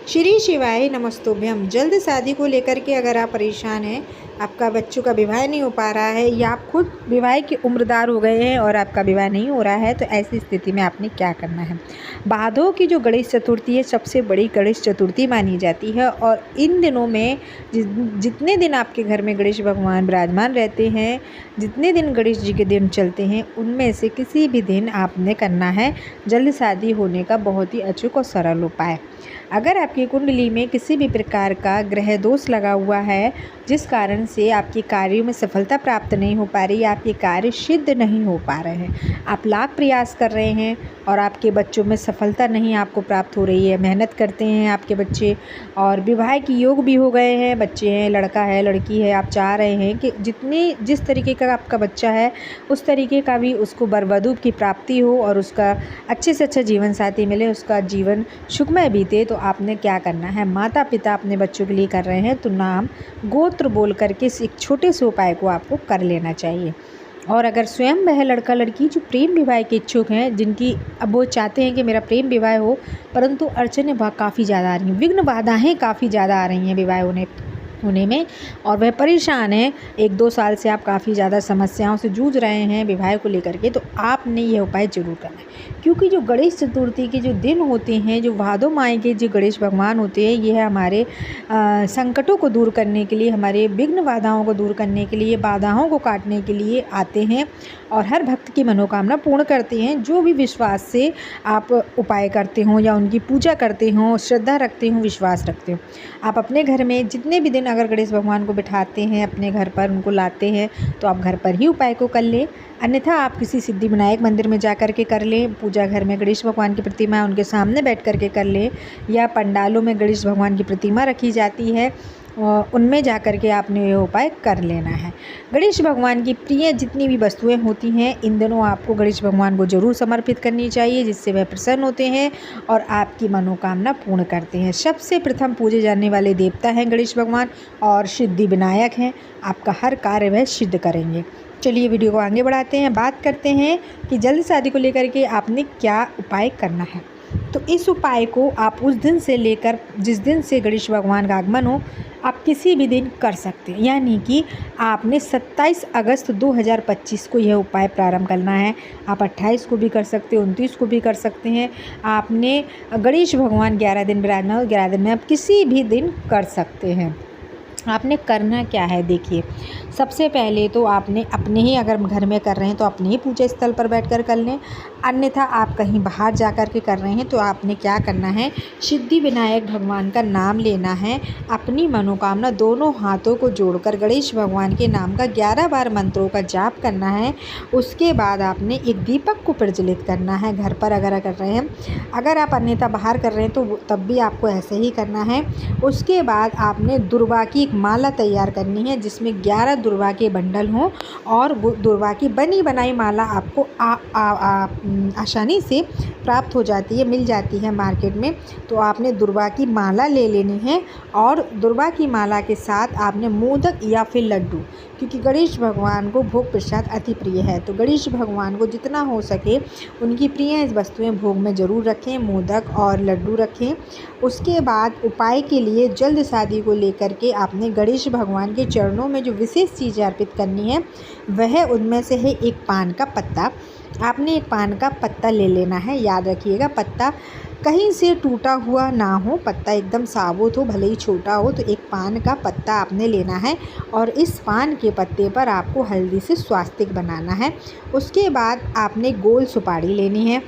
श्री शिवाय नमस्तुभ्यम। जल्द शादी को लेकर के अगर आप परेशान हैं, आपका बच्चों का विवाह नहीं हो पा रहा है या आप खुद विवाह के उम्रदार हो गए हैं और आपका विवाह नहीं हो रहा है, तो ऐसी स्थिति में आपने क्या करना है। भादों की जो गणेश चतुर्थी है, सबसे बड़ी गणेश चतुर्थी मानी जाती है और इन दिनों में जितने दिन आपके घर में गणेश भगवान विराजमान रहते हैं, जितने दिन गणेश जी के दिन चलते हैं, उनमें से किसी भी दिन आपने करना है जल्द शादी होने का बहुत ही अचूक और सरल उपाय। अगर आपकी कुंडली में किसी भी प्रकार का ग्रह दोष लगा हुआ है, जिस कारण से आपके कार्यों में सफलता प्राप्त नहीं हो पा रही, आपके कार्य सिद्ध नहीं हो पा रहे हैं, आप लाख प्रयास कर रहे हैं और आपके बच्चों में सफलता नहीं आपको प्राप्त हो रही है, मेहनत करते हैं आपके बच्चे और विवाह की योग भी हो गए हैं, बच्चे हैं, लड़का है, लड़की है, आप चाह रहे हैं कि जिस तरीके का आपका बच्चा है उस तरीके का भी उसको वर वधू की प्राप्ति हो और उसका अच्छे से अच्छा जीवन साथी मिले, उसका जीवन सुखमय बीते। तो आपने क्या करना है, माता पिता अपने बच्चों के लिए कर रहे हैं तो नाम गोत्र बोल करके एक छोटे से उपाय को आपको कर लेना चाहिए। और अगर स्वयं वह लड़का लड़की जो प्रेम विवाह के इच्छुक हैं, जिनकी अब वो चाहते हैं कि मेरा प्रेम विवाह हो, परंतु अड़चनें काफ़ी ज़्यादा आ रही हैं, विघ्न बाधाएँ काफ़ी ज़्यादा आ रही हैं विवाह होने में और वह परेशान है, 1-2 साल से आप काफ़ी ज़्यादा समस्याओं से जूझ रहे हैं विवाह को लेकर के, तो आपने ये उपाय ज़रूर करना है। क्योंकि जो गणेश चतुर्थी के जो दिन होते हैं, जो भादों माह के जो गणेश भगवान होते हैं, ये है हमारे संकटों को दूर करने के लिए, हमारे विघ्न बाधाओं को दूर करने के लिए, बाधाओं को काटने के लिए आते हैं और हर भक्त की मनोकामना पूर्ण करते हैं। जो भी विश्वास से आप उपाय करते हों या उनकी पूजा करते हों, श्रद्धा रखते हों, विश्वास रखते हो, आप अपने घर में जितने भी दिन अगर गणेश भगवान को बिठाते हैं, अपने घर पर उनको लाते हैं, तो आप घर पर ही उपाय को कर लें। अन्यथा आप किसी सिद्धि विनायक मंदिर में जा कर के कर लें, पूजा घर में गणेश भगवान की प्रतिमा उनके सामने बैठ कर के कर लें, या पंडालों में गणेश भगवान की प्रतिमा रखी जाती है उनमें जा कर के आपने ये उपाय कर लेना है। गणेश भगवान की प्रिय जितनी भी वस्तुएं होती हैं, इन दिनों आपको गणेश भगवान को ज़रूर समर्पित करनी चाहिए, जिससे वह प्रसन्न होते हैं और आपकी मनोकामना पूर्ण करते हैं। सबसे प्रथम पूजे जाने वाले देवता हैं गणेश भगवान और सिद्धि विनायक हैं, आपका हर कार्य वह सिद्ध करेंगे। चलिए वीडियो को आगे बढ़ाते हैं, बात करते हैं कि जल्द शादी को लेकर के आपने क्या उपाय करना है। तो इस उपाय को आप उस दिन से लेकर जिस दिन से गणेश भगवान का आगमन हो, आप किसी भी दिन कर सकते हैं। यानी कि आपने 27 अगस्त 2025 को यह उपाय प्रारंभ करना है। आप 28 को भी कर सकते हैं, 29 को भी कर सकते हैं। आपने गणेश भगवान 11 दिन विराजमान हो, 11 दिन में आप किसी भी दिन कर सकते हैं। आपने करना क्या है, देखिए, सबसे पहले तो आपने अपने ही अगर घर में कर रहे हैं तो अपने ही पूजा स्थल पर बैठकर कर लें, अन्यथा आप कहीं बाहर जा कर के कर रहे हैं तो आपने क्या करना है, सिद्धि विनायक भगवान का नाम लेना है, अपनी मनोकामना दोनों हाथों को जोड़कर गणेश भगवान के नाम का 11 बार मंत्रों का जाप करना है। उसके बाद आपने एक दीपक को प्रज्वलित करना है घर पर अगर कर रहे हैं, अगर आप अन्यथा बाहर कर रहे हैं तो तब भी आपको ऐसे ही करना है। उसके बाद आपने दुर्वा की एक माला तैयार करनी है, जिसमें 11 दुर्वा के बंडल हों और वो दुर्वा की बनी बनाई माला आपको आसानी से प्राप्त हो जाती है, मिल जाती है मार्केट में। तो आपने दुर्वा की माला ले लेनी है और दुर्वा की माला के साथ आपने मोदक या फिर लड्डू, क्योंकि गणेश भगवान को भोग प्रसाद अति प्रिय है, तो गणेश भगवान को जितना हो सके उनकी प्रिय वस्तुएं भोग में ज़रूर रखें, मोदक और लड्डू रखें। उसके बाद उपाय के लिए जल्द शादी को लेकर के आपने गणेश भगवान के चरणों में जो विशेष चीज़ अर्पित करनी है, वह उनमें से है एक पान का पत्ता। आपने एक पान का पत्ता ले लेना है, याद रखिएगा पत्ता कहीं से टूटा हुआ ना हो, पत्ता एकदम साबुत हो, भले ही छोटा हो, तो एक पान का पत्ता आपने लेना है और इस पान के पत्ते पर आपको हल्दी से स्वास्तिक बनाना है। उसके बाद आपने गोल सुपारी लेनी है,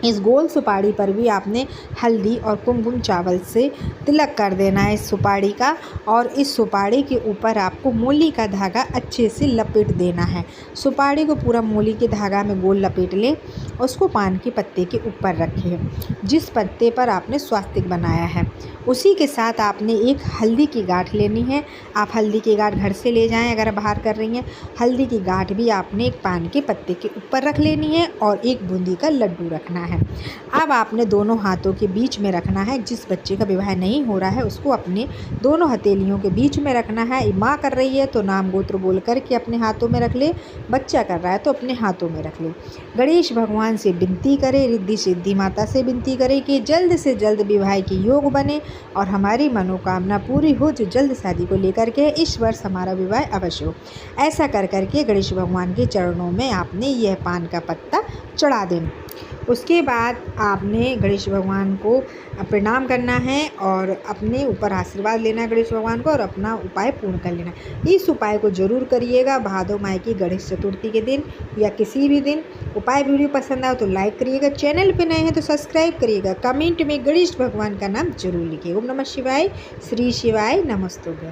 इस गोल सुपारी पर भी आपने हल्दी और कुमकुम चावल से तिलक कर देना है इस सुपारी का, और इस सुपारी के ऊपर आपको मूली का धागा अच्छे से लपेट देना है। सुपारी को पूरा मूली के धागा में गोल लपेट लें, उसको पान के पत्ते के ऊपर रखें जिस पत्ते पर आपने स्वास्तिक बनाया है। उसी के साथ आपने एक हल्दी की गांठ लेनी है, आप हल्दी की गांठ घर से ले जाएं अगर बाहर कर रही हैं। हल्दी की गांठ भी आपने एक पान के पत्ते के ऊपर रख लेनी है और एक बूंदी का लड्डू रखना है। अब आपने दोनों हाथों के बीच में रखना है। जिस बच्चे का विवाह नहीं हो रहा है उसको अपने दोनों हथेलियों के बीच में रखना है। माँ कर रही है तो नाम गोत्र बोल करके अपने हाथों में रख ले, बच्चा कर रहा है तो अपने हाथों में रख ले। गणेश भगवान से विनती करें, रिद्धि सिद्धि माता से विनती करें कि जल्द से जल्द विवाह की योग बने और हमारी मनोकामना पूरी हो, जो जल्द शादी को लेकर के इस वर्ष हमारा विवाह अवश्य हो। ऐसा कर करके गणेश भगवान के चरणों में आपने यह पान का पत्ता चढ़ा देना। उसके बाद आपने गणेश भगवान को प्रणाम करना है और अपने ऊपर आशीर्वाद लेना है गणेश भगवान को, और अपना उपाय पूर्ण कर लेना। इस उपाय को जरूर करिएगा भादो माह की गणेश चतुर्थी के दिन या किसी भी दिन। उपाय वीडियो पसंद आए तो लाइक करिएगा, चैनल पे नए हैं तो सब्सक्राइब करिएगा, कमेंट में गणेश भगवान का नाम जरूर लिखिएगा। ओम नमः शिवाय, श्री शिवाय नमस्तुभ्यं।